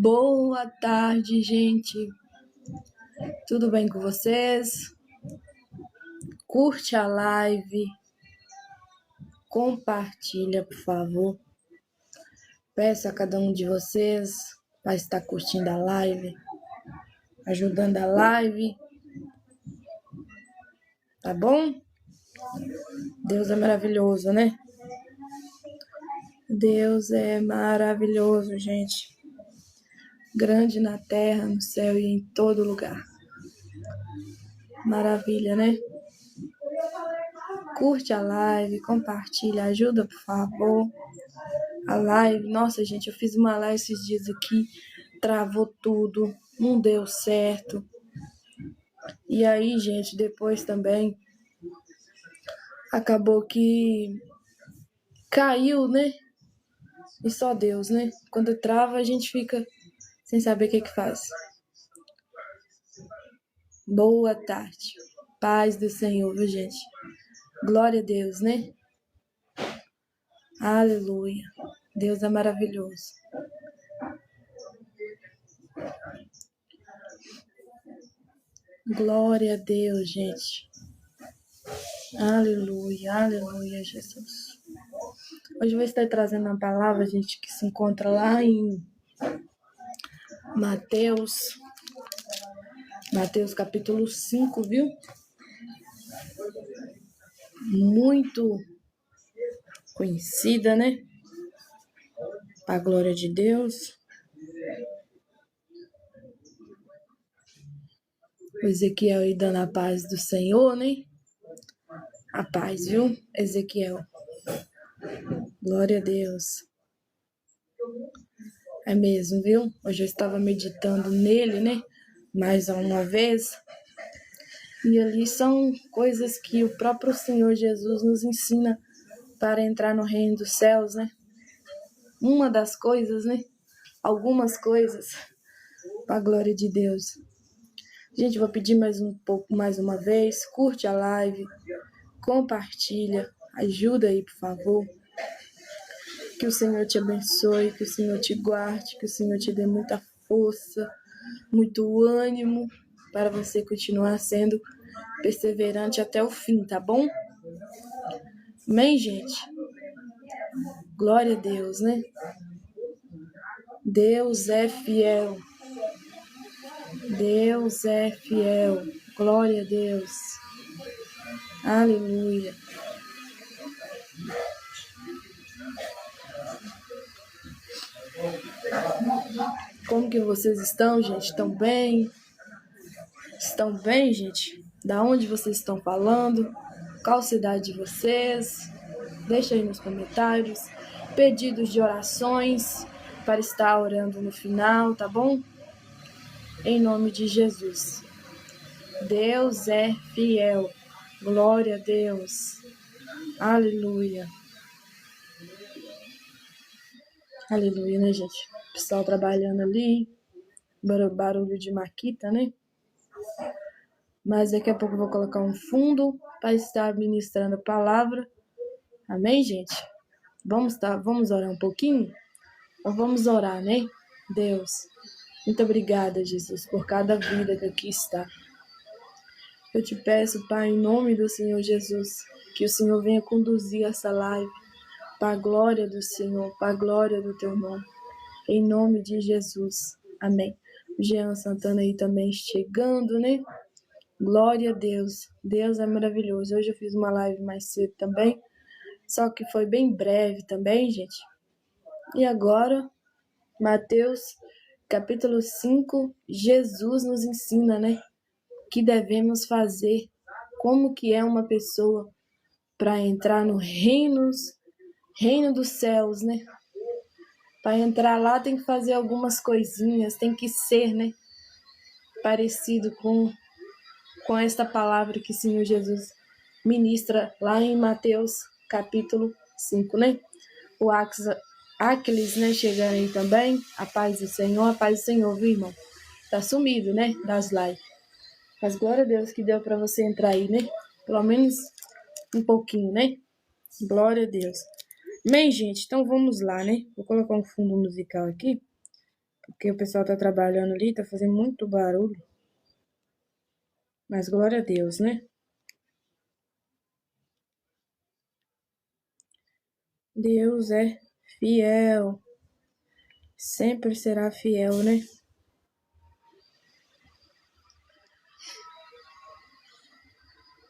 Boa tarde, gente. Tudo bem com vocês? Curte a live, compartilha, por favor. Peço a cada um de vocês para estar curtindo a live, ajudando a live, tá bom? Deus é maravilhoso, né? Deus é maravilhoso, gente. Grande na terra, no céu e em todo lugar. Maravilha, né? Curte a live, compartilha, ajuda, por favor. A live, nossa, gente, eu fiz uma live esses dias aqui, travou tudo, não deu certo. E aí, gente, depois também acabou que caiu, né? E só Deus, né? Quando trava, a gente fica sem saber o que faz. Boa tarde. Paz do Senhor, viu, gente? Glória a Deus, né? Aleluia. Deus é maravilhoso. Glória a Deus, gente. Aleluia, aleluia, Jesus. Hoje eu vou estar trazendo uma palavra, gente, que se encontra lá em Mateus capítulo 5, viu? Muito conhecida, né? Para a glória de Deus. O Ezequiel aí dando a paz do Senhor, né? A paz, viu, Ezequiel? Glória a Deus. É mesmo, viu? Hoje eu estava meditando nele, né? Mais uma vez. E ali são coisas que o próprio Senhor Jesus nos ensina para entrar no reino dos céus, né? Uma das coisas, né? Algumas coisas, para a glória de Deus. Gente, vou pedir mais uma vez, curte a live, compartilha, ajuda aí, por favor. Que o Senhor te abençoe, que o Senhor te guarde, que o Senhor te dê muita força, muito ânimo para você continuar sendo perseverante até o fim, tá bom? Amém, gente? Glória a Deus, né? Deus é fiel. Deus é fiel. Glória a Deus. Aleluia. Como que vocês estão, gente? Estão bem? Estão bem, gente? Da onde vocês estão falando? Qual cidade de vocês? Deixa aí nos comentários. Pedidos de orações para estar orando no final, tá bom? Em nome de Jesus. Deus é fiel. Glória a Deus. Aleluia. Aleluia, né, gente? O pessoal trabalhando ali. Barulho de maquita, né? Mas daqui a pouco eu vou colocar um fundo para estar ministrando a palavra. Amém, gente? Vamos orar um pouquinho? Ou vamos orar, né? Deus, muito obrigada, Jesus, por cada vida que aqui está. Eu te peço, Pai, em nome do Senhor Jesus, que o Senhor venha conduzir essa live para a glória do Senhor, para a glória do teu nome. Em nome de Jesus. Amém. O Jean Santana aí também chegando, né? Glória a Deus. Deus é maravilhoso. Hoje eu fiz uma live mais cedo também, só que foi bem breve também, gente. E agora, Mateus capítulo 5, Jesus nos ensina, né? O que devemos fazer, como que é uma pessoa para entrar no reino reino dos céus, né? Para entrar lá tem que fazer algumas coisinhas, tem que ser, né? Parecido com esta palavra que o Senhor Jesus ministra lá em Mateus capítulo 5, né? O Aclis, né, chegando aí também. A paz do Senhor, viu, irmão? Tá sumido, né, das lives. Mas glória a Deus que deu para você entrar aí, né? Pelo menos um pouquinho, né? Glória a Deus. Bem, gente, então vamos lá, né? Vou colocar um fundo musical aqui, porque o pessoal tá trabalhando ali, tá fazendo muito barulho. Mas glória a Deus, né? Deus é fiel. Sempre será fiel, né?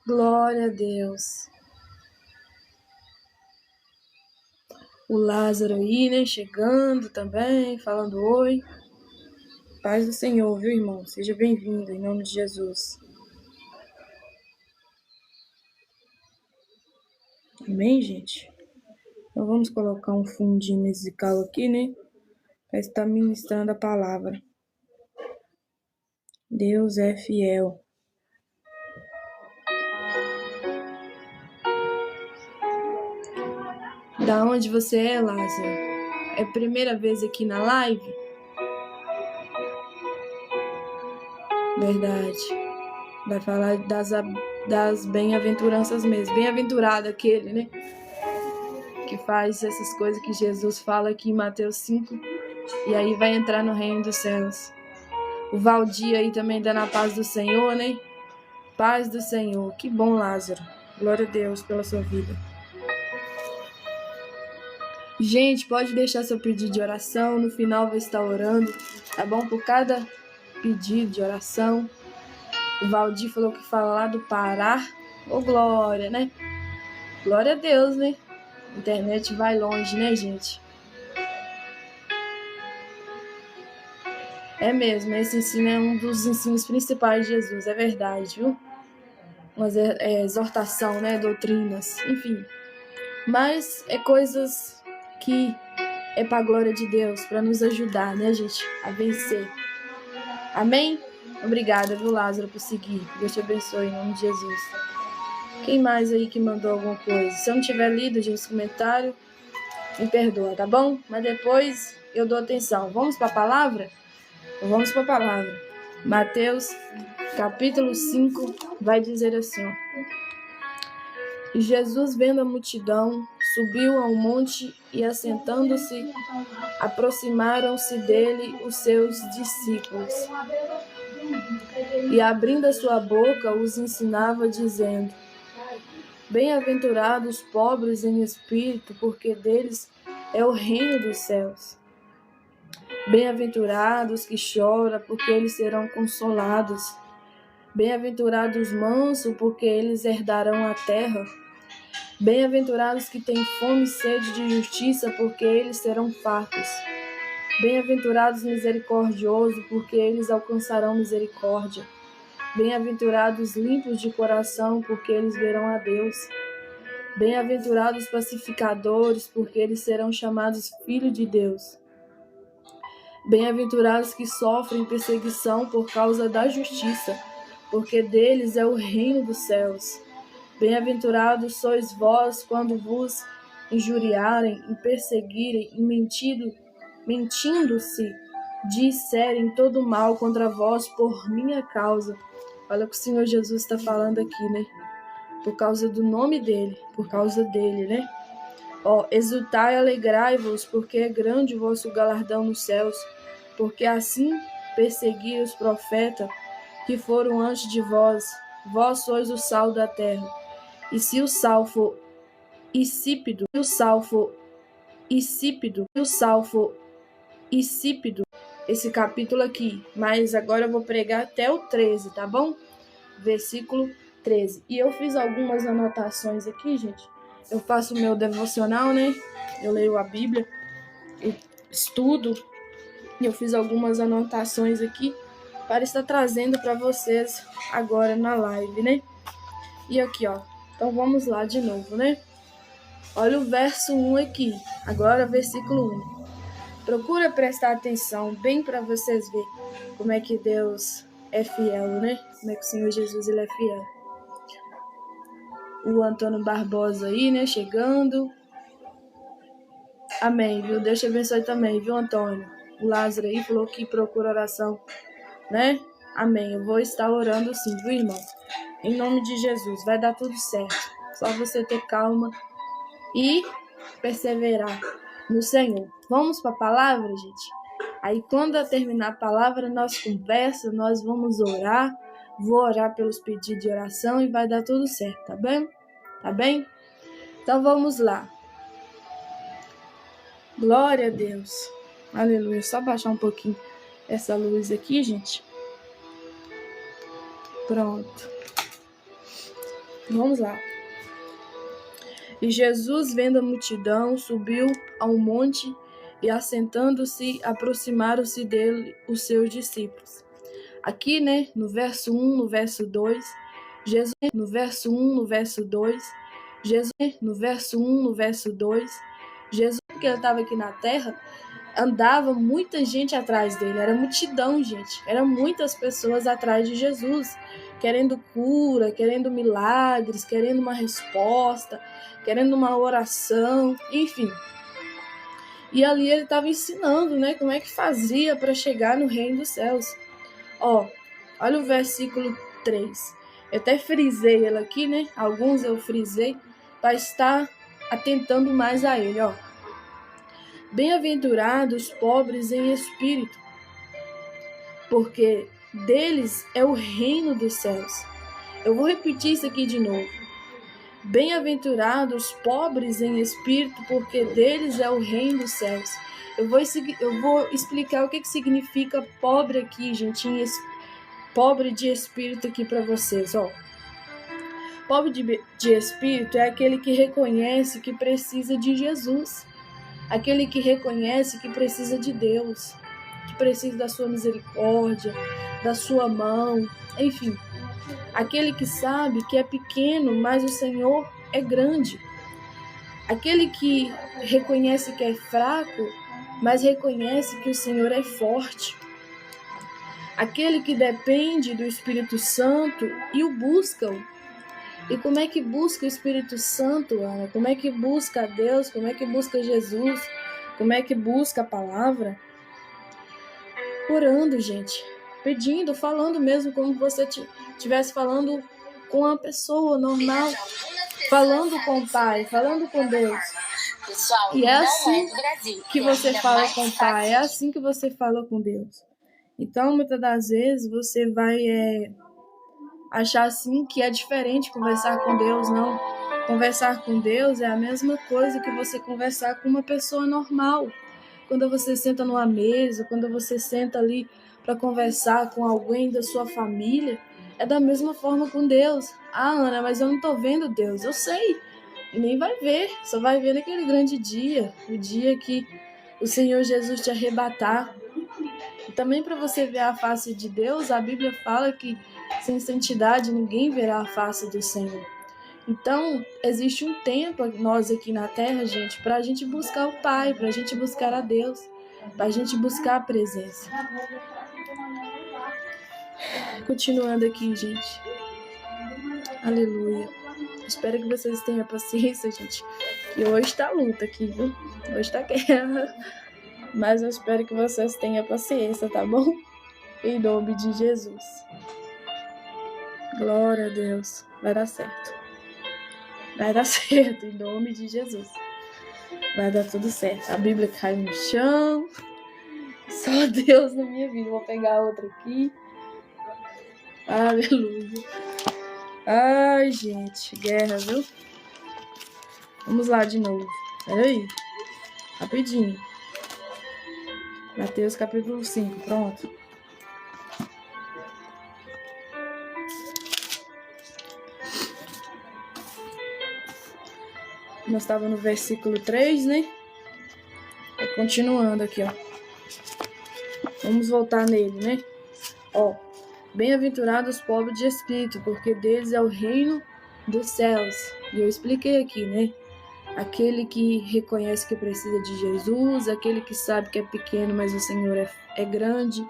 Glória a Deus. O Lázaro aí, né? Chegando também, falando oi. Paz do Senhor, viu, irmão? Seja bem-vindo, em nome de Jesus. Amém, gente? Então vamos colocar um fundinho musical aqui, né? Para estar ministrando a palavra. Deus é fiel. Da onde você é, Lázaro? É a primeira vez aqui na live? Verdade. Vai falar das bem-aventuranças mesmo. Bem-aventurado aquele, né? Que faz essas coisas que Jesus fala aqui em Mateus 5. E aí vai entrar no reino dos céus. O Valdir aí também dando a paz do Senhor, né? Paz do Senhor. Que bom, Lázaro. Glória a Deus pela sua vida. Gente, pode deixar seu pedido de oração. No final vou estar orando, tá bom? Por cada pedido de oração. O Valdir falou que fala lá do Pará. Ô, glória, né? Glória a Deus, né? A internet vai longe, né, gente? É mesmo, esse ensino é um dos ensinos principais de Jesus, é verdade, viu? Uma exortação, né? Doutrinas, enfim. Mas é coisas que é para a glória de Deus, para nos ajudar, né, gente, a vencer. Amém? Obrigada, viu, Lázaro, por seguir. Deus te abençoe em nome de Jesus. Quem mais aí que mandou alguma coisa? Se eu não tiver lido, gente, esse comentário, me perdoa, tá bom? Mas depois eu dou atenção. Vamos para a palavra? Vamos para a palavra. Mateus, capítulo 5, vai dizer assim, ó. E Jesus, vendo a multidão, subiu ao monte e, assentando-se, aproximaram-se dele os seus discípulos. E, abrindo a sua boca, os ensinava, dizendo: Bem-aventurados os pobres em espírito, porque deles é o reino dos céus. Bem-aventurados que choram, porque eles serão consolados. Bem-aventurados os mansos, porque eles herdarão a terra. Bem-aventurados que têm fome e sede de justiça, porque eles serão fartos. Bem-aventurados misericordiosos, porque eles alcançarão misericórdia. Bem-aventurados limpos de coração, porque eles verão a Deus. Bem-aventurados pacificadores, porque eles serão chamados filhos de Deus. Bem-aventurados que sofrem perseguição por causa da justiça, porque deles é o reino dos céus. Bem-aventurados sois vós quando vos injuriarem e perseguirem e mentindo-se, disserem todo mal contra vós por minha causa. Olha o que o Senhor Jesus está falando aqui, né? Por causa do nome dele, por causa dele, né? Ó, exultai e alegrai-vos, porque é grande o vosso galardão nos céus, porque assim perseguiram os profetas que foram antes de vós. Vós sois o sal da terra. E se o sal for insípido, esse capítulo aqui, mas agora eu vou pregar até o 13, tá bom? Versículo 13. E eu fiz algumas anotações aqui, gente. Eu faço o meu devocional, né? Eu leio a Bíblia, eu estudo, e eu fiz algumas anotações aqui para estar trazendo para vocês agora na live, né? E aqui, ó. Então vamos lá de novo, né? Olha o verso 1 aqui. Agora, versículo 1. Procura prestar atenção bem para vocês verem como é que Deus é fiel, né? Como é que o Senhor Jesus ele é fiel. O Antônio Barbosa aí, né? Chegando. Amém, viu? Deus te abençoe também, viu, Antônio? O Lázaro aí falou que procura oração, né? Amém. Eu vou estar orando sim, viu, irmão? Em nome de Jesus. Vai dar tudo certo. Só você ter calma e perseverar no Senhor. Vamos para a palavra, gente? Aí, quando eu terminar a palavra, nós conversa, nós vamos orar. Vou orar pelos pedidos de oração e vai dar tudo certo, tá bem? Tá bem? Então, vamos lá. Glória a Deus. Aleluia. Só baixar um pouquinho essa luz aqui, gente. Pronto. Vamos lá. E Jesus, vendo a multidão, subiu a um monte e, assentando-se, aproximaram-se dele os seus discípulos. Aqui, né, no verso 1, no verso 2, Jesus, no verso 1, no verso 2, Jesus, no verso 1, no verso 2, Jesus, porque ele estava aqui na terra, andava muita gente atrás dele, era multidão, gente, eram muitas pessoas atrás de Jesus, querendo cura, querendo milagres, querendo uma resposta, querendo uma oração, enfim. E ali ele estava ensinando, né, como é que fazia para chegar no reino dos céus. Olha o versículo 3. Eu até frisei ele aqui, né? Alguns eu frisei para estar atentando mais a ele, Bem-aventurados pobres em espírito, porque deles é o reino dos céus. Eu vou repetir isso aqui de novo. Bem-aventurados pobres em espírito, porque deles é o reino dos céus. Eu vou explicar o que significa pobre aqui, gente, pobre de espírito aqui para vocês, Pobre de espírito é aquele que reconhece que precisa de Jesus. Aquele que reconhece que precisa de Deus, que precisa da sua misericórdia, da sua mão, enfim. Aquele que sabe que é pequeno, mas o Senhor é grande. Aquele que reconhece que é fraco, mas reconhece que o Senhor é forte. Aquele que depende do Espírito Santo e o buscam. E como é que busca o Espírito Santo, Ana? Como é que busca a Deus? Como é que busca Jesus? Como é que busca a palavra? Orando, gente. Pedindo, falando mesmo como você estivesse falando com uma pessoa normal. Falando com o Pai, falando com Deus. E é assim que você fala com o Pai. É assim que você fala com Deus. Então, muitas das vezes, você vai achar assim que é diferente conversar com Deus, não. Conversar com Deus é a mesma coisa que você conversar com uma pessoa normal. Quando você senta numa mesa, quando você senta ali para conversar com alguém da sua família, é da mesma forma com Deus. Ah, Ana, mas eu não estou vendo Deus. Eu sei, e nem vai ver, só vai ver naquele grande dia, o dia que o Senhor Jesus te arrebatar. E também para você ver a face de Deus, a Bíblia fala que sem santidade ninguém verá a face do Senhor. Então, existe um tempo, nós aqui na Terra, gente, para a gente buscar o Pai, para a gente buscar a Deus, para a gente buscar a presença. Continuando aqui, gente. Aleluia. Espero que vocês tenham paciência, gente, que hoje tá luta aqui, viu? Hoje tá guerra. Mas eu espero que vocês tenham paciência, tá bom? Em nome de Jesus. Glória a Deus. Vai dar certo. Vai dar certo, em nome de Jesus. Vai dar tudo certo. A Bíblia cai no chão. Só Deus na minha vida. Vou pegar outra aqui. Aleluia. Ai, gente. Guerra, viu? Vamos lá de novo. Peraí. Rapidinho. Mateus capítulo 5. Pronto. Nós estávamos no versículo 3, né? Continuando aqui, Vamos voltar nele, né? Bem-aventurados os pobres de espírito, porque deles é o reino dos céus. E eu expliquei aqui, né? aquele que reconhece que precisa de Jesus, aquele que sabe que é pequeno, mas o Senhor é grande,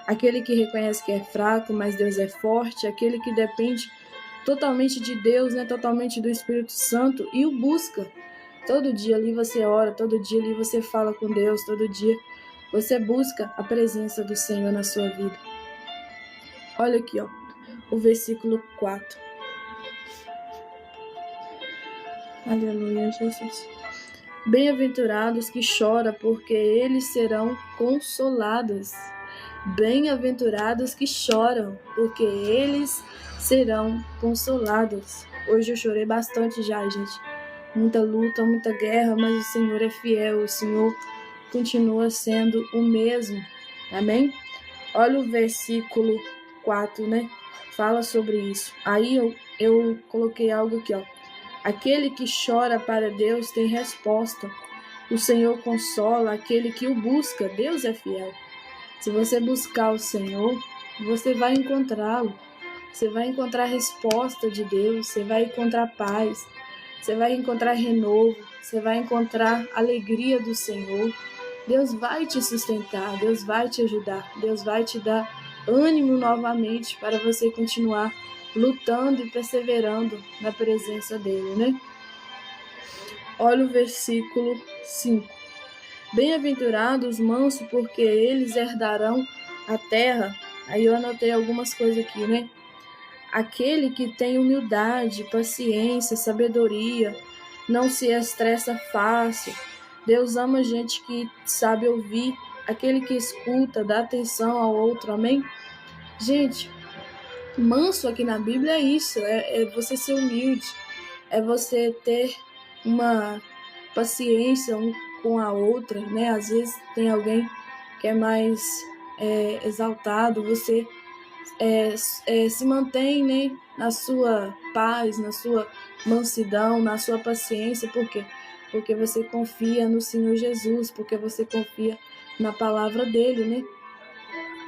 aquele que reconhece que é fraco, mas Deus é forte, aquele que depende totalmente de Deus, né, totalmente do Espírito Santo, e o busca. Todo dia ali você ora, todo dia ali você fala com Deus, todo dia você busca a presença do Senhor na sua vida. Olha aqui, ó, o versículo 4. Aleluia, Jesus. Bem-aventurados que choram, porque eles serão consolados. Bem-aventurados que choram, porque eles serão consolados. Hoje eu chorei bastante já, gente. Muita luta, muita guerra, mas o Senhor é fiel, o Senhor continua sendo o mesmo. Amém? Olha o versículo 4, né? Fala sobre isso. Aí eu coloquei algo aqui, ó. Aquele que chora para Deus tem resposta. O Senhor consola aquele que o busca. Deus é fiel. Se você buscar o Senhor, você vai encontrá-lo. Você vai encontrar a resposta de Deus, você vai encontrar paz, você vai encontrar renovo, você vai encontrar alegria do Senhor. Deus vai te sustentar, Deus vai te ajudar, Deus vai te dar ânimo novamente para você continuar lutando e perseverando na presença dele, né? Olha o versículo 5. Bem-aventurados os mansos, porque eles herdarão a terra. Aí eu anotei algumas coisas aqui, né? Aquele que tem humildade, paciência, sabedoria, não se estressa fácil. Deus ama gente que sabe ouvir, aquele que escuta, dá atenção ao outro, amém? Gente, manso aqui na Bíblia é isso, é você ser humilde, é você ter uma paciência um com a outra, né? Às vezes tem alguém que é mais exaltado, você se mantém, né, na sua paz, na sua mansidão, na sua paciência. Por quê? Porque você confia no Senhor Jesus, porque você confia na palavra dele, né?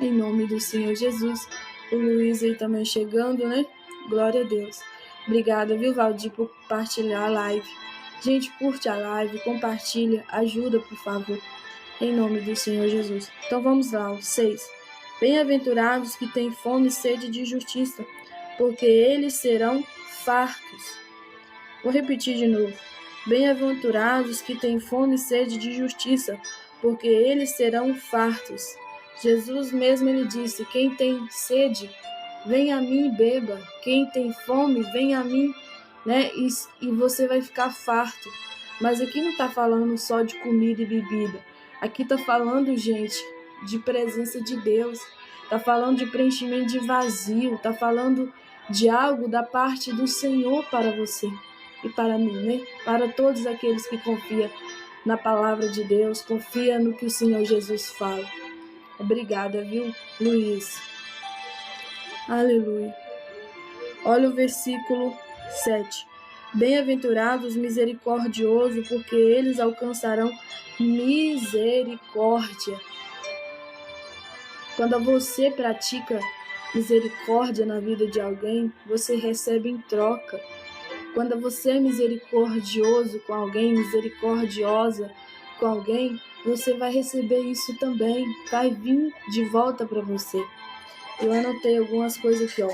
Em nome do Senhor Jesus. O Luiz aí também chegando, né? Glória a Deus. Obrigada, viu, Valdir, por compartilhar a live. Gente, curte a live, compartilha, ajuda, por favor. Em nome do Senhor Jesus. Então vamos lá, o 6. Bem-aventurados que têm fome e sede de justiça, porque eles serão fartos. Vou repetir de novo. Bem-aventurados que têm fome e sede de justiça, porque eles serão fartos. Jesus mesmo ele disse: quem tem sede, vem a mim e beba. Quem tem fome, vem a mim, né? E você vai ficar farto. Mas aqui não está falando só de comida e bebida. Aqui está falando, gente, de presença de Deus. Está falando de preenchimento de vazio. Está falando de algo da parte do Senhor para você e para mim, né? Para todos aqueles que confiam na palavra de Deus, confia no que o Senhor Jesus fala. Obrigada, viu, Luiz? Aleluia. Olha o versículo 7. Bem-aventurados misericordiosos, porque eles alcançarão misericórdia. Quando você pratica misericórdia na vida de alguém, você recebe em troca. Quando você é misericordioso com alguém, misericordiosa com alguém, você vai receber isso também, vai vir de volta para você. Eu anotei algumas coisas aqui, ó.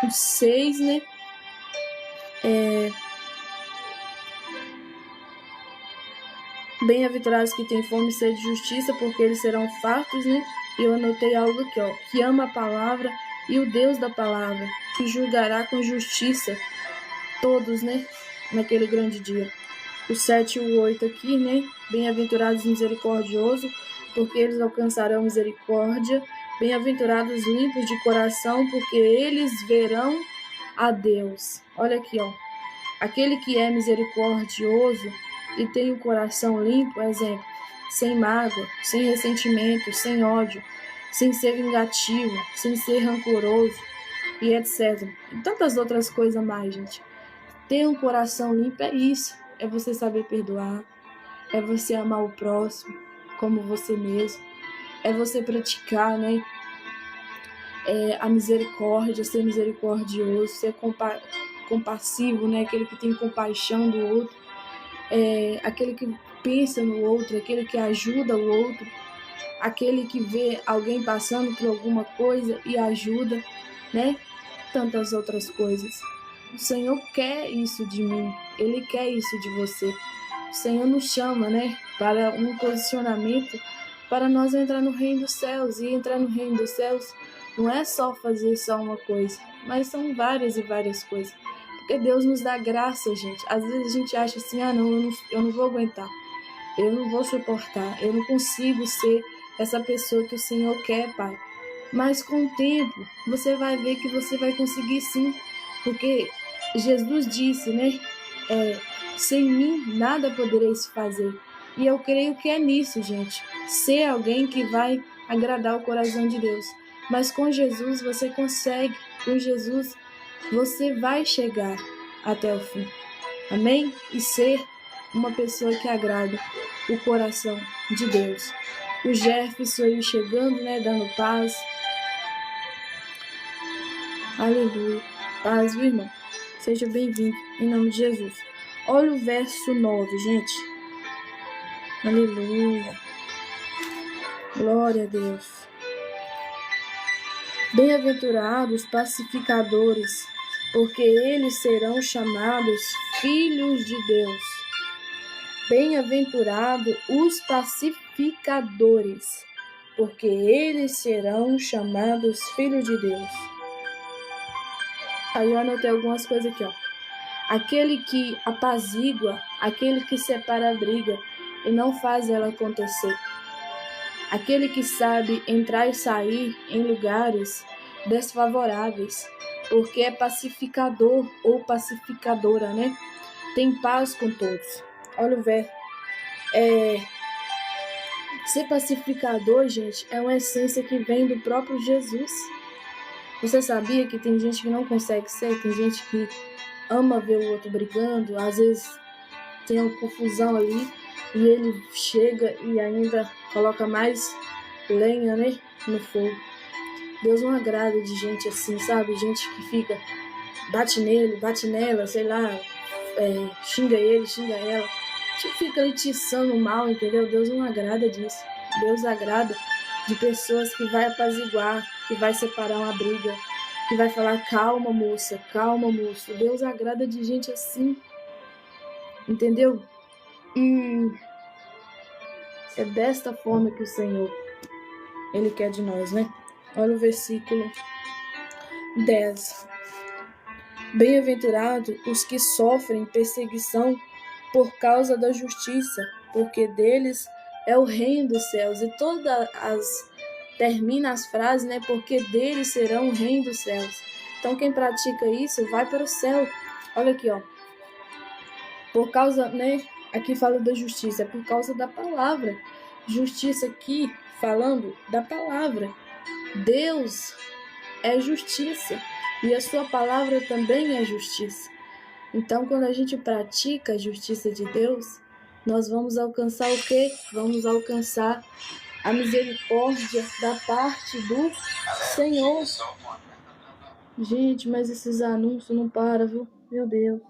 O 6, né? Bem-aventurados que têm fome e sede de justiça, porque eles serão fartos, né? E eu anotei algo aqui, ó. Que ama a palavra e o Deus da palavra, que julgará com justiça todos, né? Naquele grande dia. O 7 e o 8 aqui, né? Bem-aventurados misericordiosos, porque eles alcançarão misericórdia. Bem-aventurados limpos de coração, porque eles verão a Deus. Olha aqui, ó. Aquele que é misericordioso e tem o coração limpo, exemplo, sem mágoa, sem ressentimento, sem ódio, sem ser vingativo, sem ser rancoroso e etc. E tantas outras coisas mais, gente. Ter um coração limpo é isso. É você saber perdoar, é você amar o próximo como você mesmo, é você praticar, né, a misericórdia, ser misericordioso, ser compassivo, né? Aquele que tem compaixão do outro, aquele que pensa no outro, aquele que ajuda o outro, aquele que vê alguém passando por alguma coisa e ajuda, né? Tantas outras coisas. O Senhor quer isso de mim, Ele quer isso de você. O Senhor nos chama, né, para um posicionamento para nós entrar no reino dos céus. E entrar no reino dos céus não é só fazer só uma coisa, mas são várias e várias coisas. Porque Deus nos dá graça, gente. Às vezes a gente acha assim, não, eu não vou aguentar, eu não vou suportar, eu não consigo ser essa pessoa que o Senhor quer, Pai. Mas com o tempo, você vai ver que você vai conseguir sim, porque Jesus disse, né, sem mim nada podereis fazer. E eu creio que é nisso, gente, ser alguém que vai agradar o coração de Deus. Mas com Jesus você consegue, com Jesus você vai chegar até o fim. Amém? E ser uma pessoa que agrada o coração de Deus. O Jefferson aí chegando, né, dando paz. Aleluia. Paz, viu, irmão? Seja bem-vindo, em nome de Jesus. Olha o verso 9, gente. Aleluia. Glória a Deus. Bem-aventurados pacificadores, porque eles serão chamados filhos de Deus. Bem-aventurados os pacificadores, porque eles serão chamados filhos de Deus. Aí eu anotei algumas coisas aqui, ó. Aquele que apazigua, aquele que separa a briga e não faz ela acontecer. Aquele que sabe entrar e sair em lugares desfavoráveis, porque é pacificador ou pacificadora, né? Tem paz com todos. Olha o verso. Ser pacificador, gente, é uma essência que vem do próprio Jesus. Você sabia que tem gente que não consegue ser? Tem gente que ama ver o outro brigando, às vezes tem uma confusão ali e ele chega e ainda coloca mais lenha, né, no fogo. Deus não agrada de gente assim, sabe? Gente que fica, bate nele, bate nela, sei lá, xinga ele, xinga ela. Que fica ali tiçando mal, entendeu? Deus não agrada disso. Deus agrada de pessoas que vai apaziguar, que vai separar uma briga, que vai falar, calma moça, calma moço. Deus agrada de gente assim, entendeu? E é desta forma que o Senhor, Ele quer de nós, né? Olha o versículo 10. Bem-aventurados os que sofrem perseguição por causa da justiça, porque deles é o reino dos céus. E termina as frases, né? Porque deles serão o reino dos céus. Então quem pratica isso vai para o céu. Olha aqui, ó. Por causa, né? Aqui fala da justiça, é por causa da palavra. Justiça aqui falando da palavra. Deus é justiça e a sua palavra também é justiça. Então, quando a gente pratica a justiça de Deus, nós vamos alcançar o quê? Vamos alcançar a misericórdia da parte do Senhor. Gente, mas esses anúncios não param, viu? Meu Deus.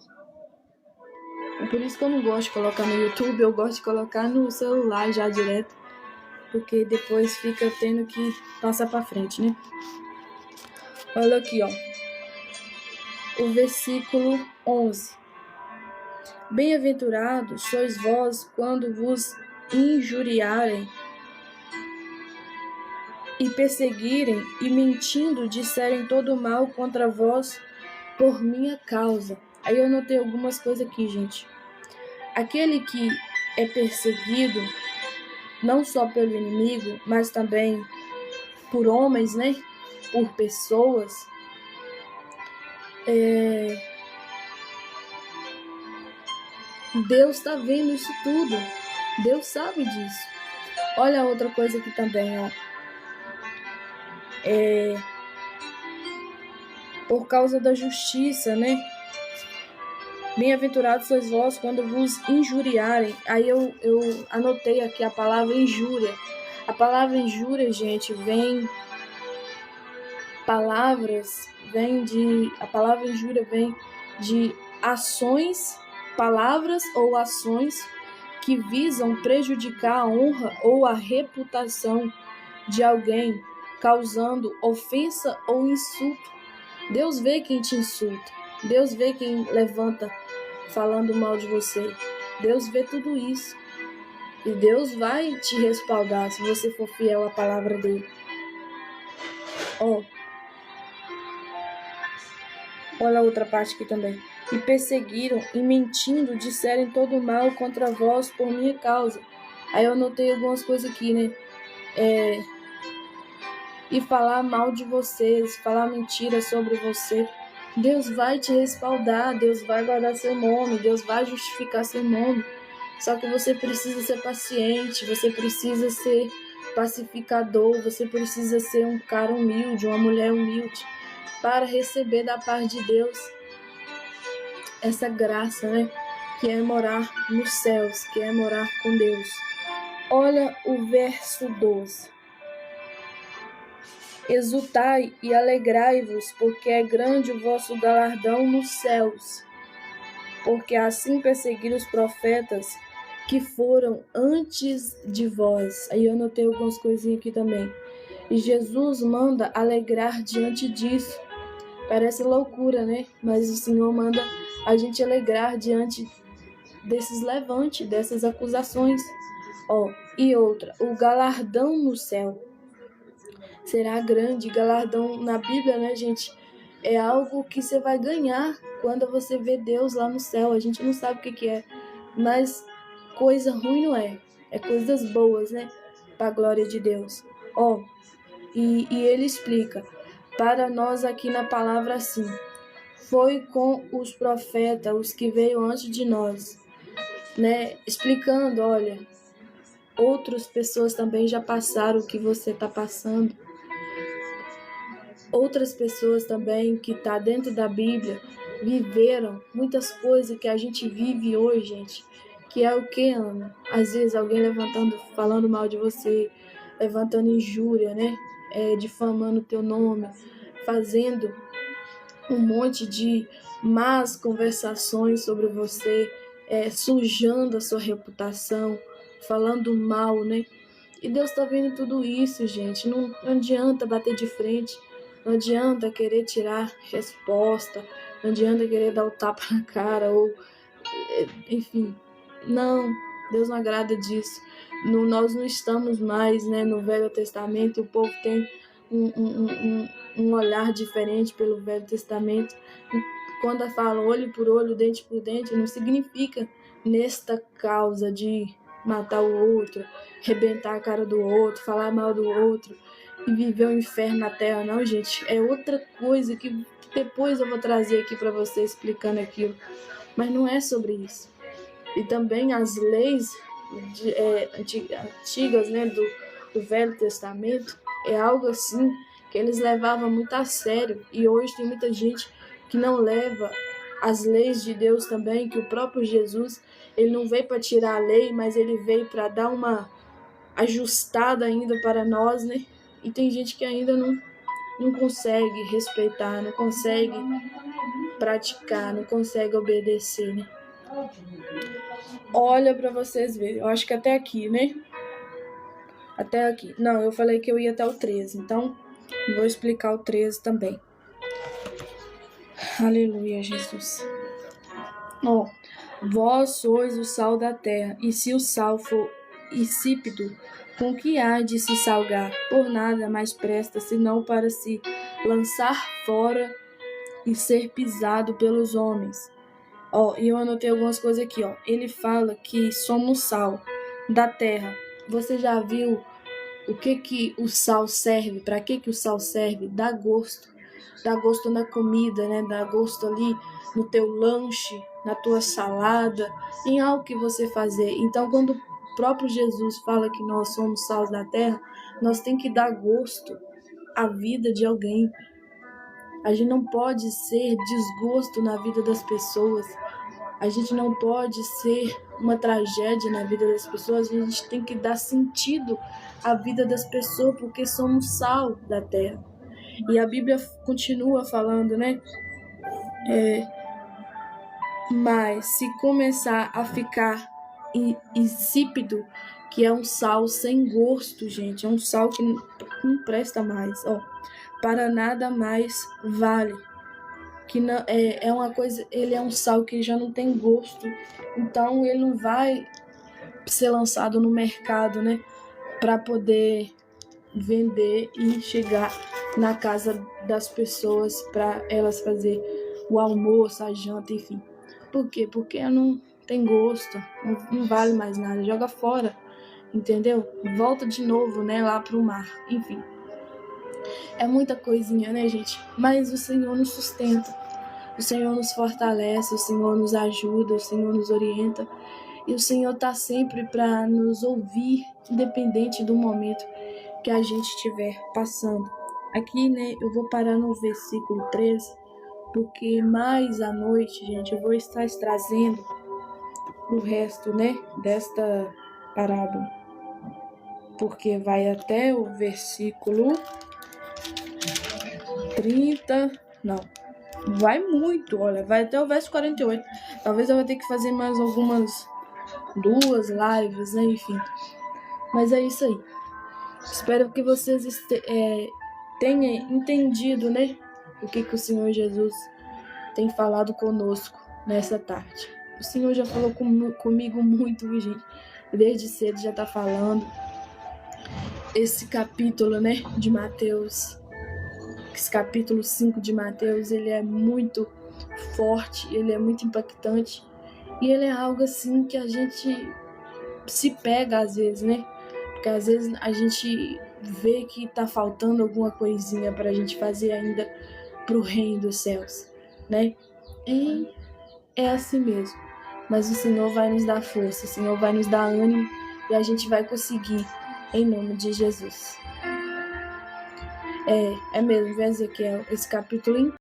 É por isso que eu não gosto de colocar no YouTube, eu gosto de colocar no celular já direto, porque depois fica tendo que passar para frente, né? Olha aqui, ó. O versículo 11. Bem-aventurados sois vós quando vos injuriarem e perseguirem e mentindo disserem todo mal contra vós por minha causa. Aí eu notei algumas coisas aqui, gente. Aquele que é perseguido não só pelo inimigo, mas também por homens, né? Por pessoas. Deus está vendo isso tudo. Deus sabe disso. Olha outra coisa aqui também, ó. Por causa da justiça, né? Bem-aventurados sois vós quando vos injuriarem. Aí eu anotei aqui a palavra injúria. A palavra injúria, gente, a palavra injúria vem de ações, palavras ou ações que visam prejudicar a honra ou a reputação de alguém, causando ofensa ou insulto. Deus vê quem te insulta. Deus vê quem levanta falando mal de você. Deus vê tudo isso. E Deus vai te respaldar se você for fiel à palavra dele. Olha a outra parte aqui também. E perseguiram e mentindo disserem todo mal contra vós por minha causa. Aí eu anotei algumas coisas aqui, né? E falar mal de vocês, falar mentira sobre você. Deus vai te respaldar, Deus vai guardar seu nome, Deus vai justificar seu nome. Só que você precisa ser paciente, você precisa ser pacificador, você precisa ser um cara humilde, uma mulher humilde, para receber da parte de Deus essa graça, né? Que é morar nos céus, que é morar com Deus. Olha o verso 12. Exultai e alegrai-vos, porque é grande o vosso galardão nos céus. Porque assim perseguiram os profetas que foram antes de vós. Aí eu anotei algumas coisinhas aqui também. E Jesus manda alegrar diante disso. Parece loucura, né? Mas o Senhor manda a gente alegrar diante desses levantes, dessas acusações. E outra, o galardão no céu será grande. Galardão na Bíblia, né, gente? É algo que você vai ganhar quando você vê Deus lá no céu. A gente não sabe o que é, mas coisa ruim não é. É coisas boas, né? Para a glória de Deus. E ele explica para nós aqui na palavra assim: foi com os profetas, os que veio antes de nós, né? Explicando, olha, outras pessoas também já passaram o que você está passando. Outras pessoas também que estão dentro da Bíblia viveram muitas coisas que a gente vive hoje, gente. Que é o que, Ana? Às vezes alguém levantando, falando mal de você, levantando injúria, né? Difamando o teu nome, fazendo um monte de más conversações sobre você, sujando a sua reputação, falando mal, né? E Deus está vendo tudo isso, gente. Não adianta bater de frente. Não adianta querer tirar resposta, não adianta querer dar o tapa na cara, ou enfim. Não, Deus não agrada disso. Nós não estamos mais, né, no Velho Testamento. O povo tem um olhar diferente pelo Velho Testamento. Quando fala olho por olho, dente por dente, não significa nesta causa de matar o outro, arrebentar a cara do outro, falar mal do outro e viver o inferno na terra, não, gente. É outra coisa que depois eu vou trazer aqui para você explicando aquilo. Mas não é sobre isso. E também as leis antigas, né, do Velho Testamento, é algo assim que eles levavam muito a sério. E hoje tem muita gente que não leva as leis de Deus também, que o próprio Jesus, ele não veio para tirar a lei, mas ele veio para dar uma ajustada ainda para nós, né? E tem gente que ainda não consegue respeitar, não consegue praticar, não consegue obedecer, né? Olha para vocês verem. Eu acho que até aqui, né? Até aqui. Não, eu falei que eu ia até o 13, então vou explicar o 13 também. Aleluia, Jesus. Vós sois o sal da terra, e se o sal for insípido, com que há de se salgar? Por nada mais presta, senão para se lançar fora e ser pisado pelos homens. E eu anotei algumas coisas aqui, Ele fala que somos sal da terra. Você já viu o que o sal serve? Para que o sal serve? Dá gosto. Dá gosto na comida, né? Dá gosto ali no teu lanche, na tua salada, em algo que você fazer. Então, quando o próprio Jesus fala que nós somos sal da terra, nós tem que dar gosto à vida de alguém. A gente não pode ser desgosto na vida das pessoas. A gente não pode ser uma tragédia na vida das pessoas. A gente tem que dar sentido à vida das pessoas, porque somos sal da terra. E a Bíblia continua falando, né? Mas se começar a ficar insípido, que é um sal sem gosto, gente, é um sal que não presta mais, ó, para nada mais vale. Que não, é uma coisa, ele é um sal que já não tem gosto, então ele não vai ser lançado no mercado, né, para poder vender e chegar na casa das pessoas para elas fazer o almoço, a janta, enfim. Por quê? Porque não tem gosto, não vale mais nada, joga fora, entendeu? Volta de novo, né, lá pro mar, enfim. É muita coisinha, né, gente? Mas o Senhor nos sustenta, o Senhor nos fortalece, o Senhor nos ajuda, o Senhor nos orienta. E o Senhor está sempre para nos ouvir, independente do momento que a gente estiver passando. Aqui, né, eu vou parar no versículo 13, porque mais à noite, gente, eu vou estar trazendo o resto, né, desta parábola. Porque vai até o versículo 30, não, vai muito, olha, vai até o verso 48. Talvez eu vou ter que fazer mais algumas 2 lives, né, enfim. Mas é isso aí. Espero que vocês tenham entendido, né, o que o Senhor Jesus tem falado conosco nessa tarde. O Senhor já falou comigo muito, gente. Desde cedo já está falando. Esse capítulo, né, de Mateus, esse capítulo 5 de Mateus, ele é muito forte, ele é muito impactante. E ele é algo assim que a gente se pega às vezes, né? Porque às vezes a gente vê que tá faltando alguma coisinha pra gente fazer ainda pro reino dos céus, né? E é assim mesmo. Mas o Senhor vai nos dar força, o Senhor vai nos dar ânimo e a gente vai conseguir, em nome de Jesus. É mesmo, Ezequiel, esse capítulo